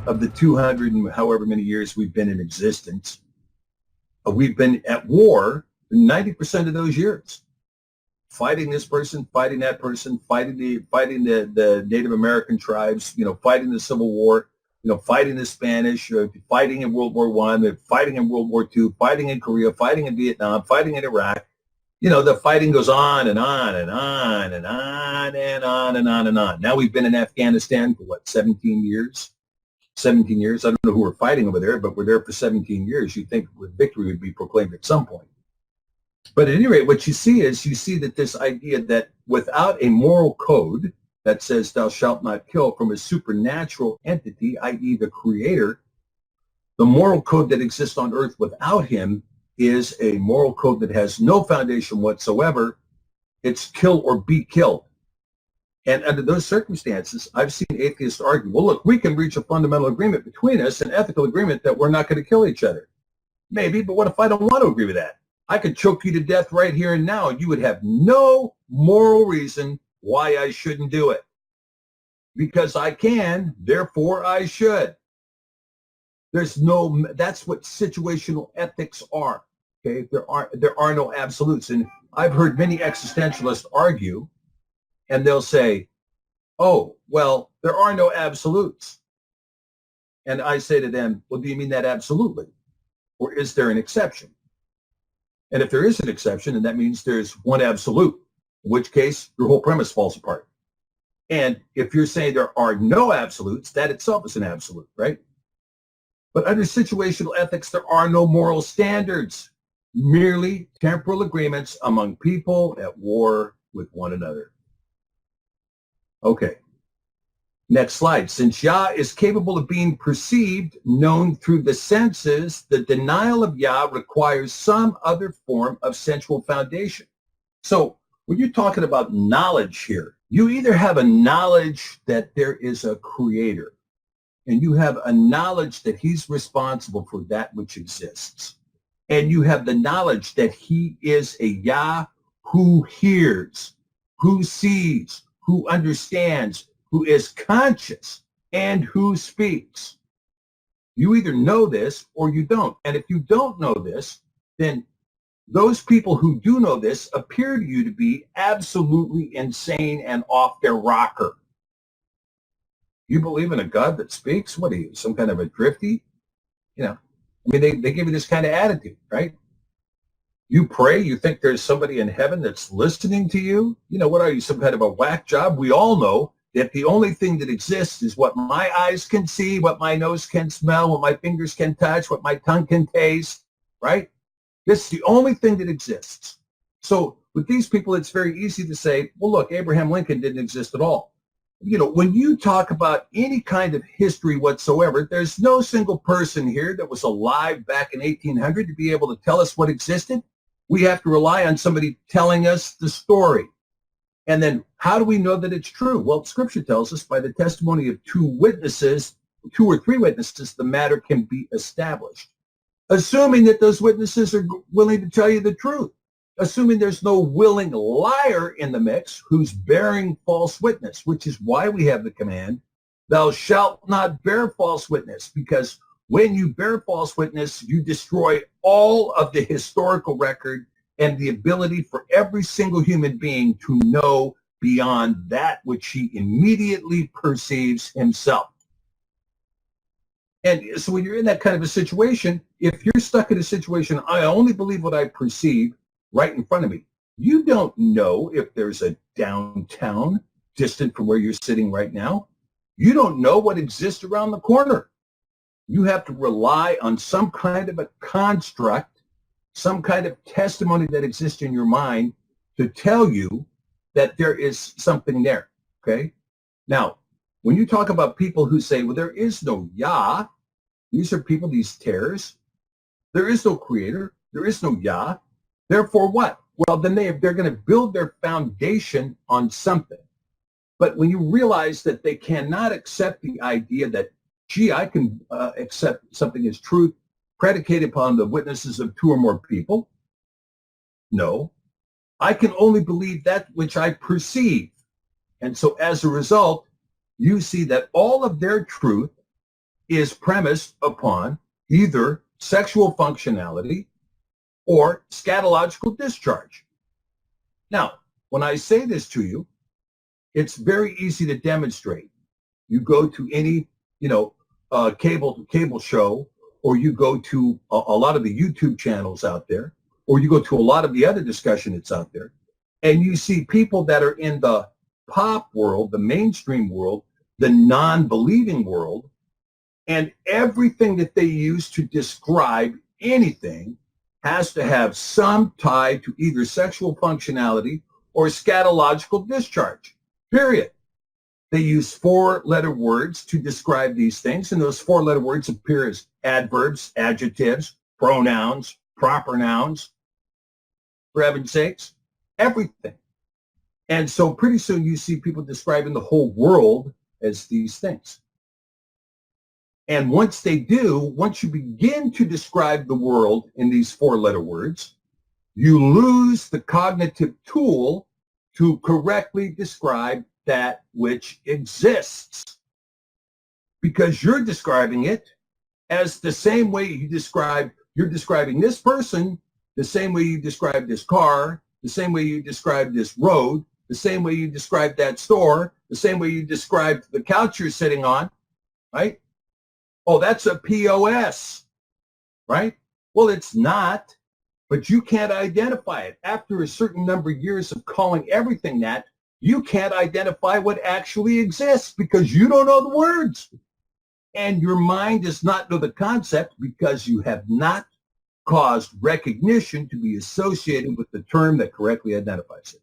of the 200 and however many years we've been in existence, we've been at war 90% of those years, fighting this person, fighting that person, fighting the Native American tribes, fighting the Civil War, fighting the Spanish, fighting in World War I, fighting in World War II, fighting in Korea, fighting in Vietnam, fighting in Iraq. The fighting goes on and on and on and on and on and on and on. Now we've been in Afghanistan for 17 years? 17 years. I don't know who we're fighting over there, but we're there for 17 years. You'd think victory would be proclaimed at some point. But at any rate, what you see that this idea that without a moral code that says thou shalt not kill from a supernatural entity, i.e. the creator, the moral code that exists on earth without him is a moral code that has no foundation whatsoever. It's kill or be killed. And under those circumstances, I've seen atheists argue, well, look, we can reach a fundamental agreement between us, an ethical agreement that we're not going to kill each other. Maybe, but what if I don't want to agree with that? I could choke you to death right here and now, and you would have no moral reason why I shouldn't do it. Because I can, therefore I should. That's what situational ethics are. Okay, there are no absolutes. And I've heard many existentialists argue, and they'll say, oh, well, there are no absolutes. And I say to them, well, do you mean that absolutely? Or is there an exception? And if there is an exception, then that means there's one absolute, in which case your whole premise falls apart. And if you're saying there are no absolutes, that itself is an absolute, right? But under situational ethics, there are no moral standards, merely temporal agreements among people at war with one another. Okay. Next slide. Since Yah is capable of being perceived, known through the senses, the denial of Yah requires some other form of sensual foundation. So when you're talking about knowledge here, you either have a knowledge that there is a creator, and you have a knowledge that he's responsible for that which exists. And you have the knowledge that he is a Yah who hears, who sees, who understands, who is conscious, and who speaks. You either know this or you don't. And if you don't know this, then those people who do know this appear to you to be absolutely insane and off their rocker. You believe in a God that speaks? What are you, some kind of a drifty? They give you this kind of attitude, right? You pray, you think there's somebody in heaven that's listening to you? What are you, some kind of a whack job? We all know that the only thing that exists is what my eyes can see, what my nose can smell, what my fingers can touch, what my tongue can taste, right? This is the only thing that exists. So with these people, it's very easy to say, well, look, Abraham Lincoln didn't exist at all. When you talk about any kind of history whatsoever, there's no single person here that was alive back in 1800 to be able to tell us what existed. We have to rely on somebody telling us the story. And then how do we know that it's true? Well, Scripture tells us by the testimony of two or three witnesses, the matter can be established. Assuming that those witnesses are willing to tell you the truth. Assuming there's no willing liar in the mix who's bearing false witness, which is why we have the command, thou shalt not bear false witness, because when you bear false witness, you destroy all of the historical record and the ability for every single human being to know beyond that which he immediately perceives himself. And so when you're in that kind of a situation, if you're stuck in a situation, I only believe what I perceive right in front of me. You don't know if there's a downtown distant from where you're sitting right now. You don't know what exists around the corner. You have to rely on some kind of a construct, some kind of testimony that exists in your mind to tell you that there is something there, okay? Now, when you talk about people who say, well, there is no Yah, these are people, these terrorists, there is no creator, there is no Yah, therefore what? Well, then they're going to build their foundation on something. But when you realize that they cannot accept the idea that, gee, I can accept something as truth predicated upon the witnesses of two or more people. No, I can only believe that which I perceive. And so as a result, you see that all of their truth is premised upon either sexual functionality or scatological discharge. Now, when I say this to you, it's very easy to demonstrate. You go to any, cable show, or you go to a lot of the YouTube channels out there, or you go to a lot of the other discussion that's out there, and you see people that are in the pop world, the mainstream world, the non-believing world, and everything that they use to describe anything has to have some tie to either sexual functionality or scatological discharge, period. They use 4-letter words to describe these things, and those 4-letter words appear as adverbs, adjectives, pronouns, proper nouns, for heaven's sakes, everything. And so pretty soon you see people describing the whole world as these things. And once they do, once you begin to describe the world in these 4-letter words, you lose the cognitive tool to correctly describe that which exists, because you're describing it as the same way you're describing this person, the same way you describe this car, the same way you describe this road, the same way you describe that store, the same way you describe the couch you're sitting on, right? Oh, that's a POS, right? Well, it's not, but you can't identify it. After a certain number of years of calling everything that, you can't identify what actually exists because you don't know the words. And your mind does not know the concept because you have not caused recognition to be associated with the term that correctly identifies it.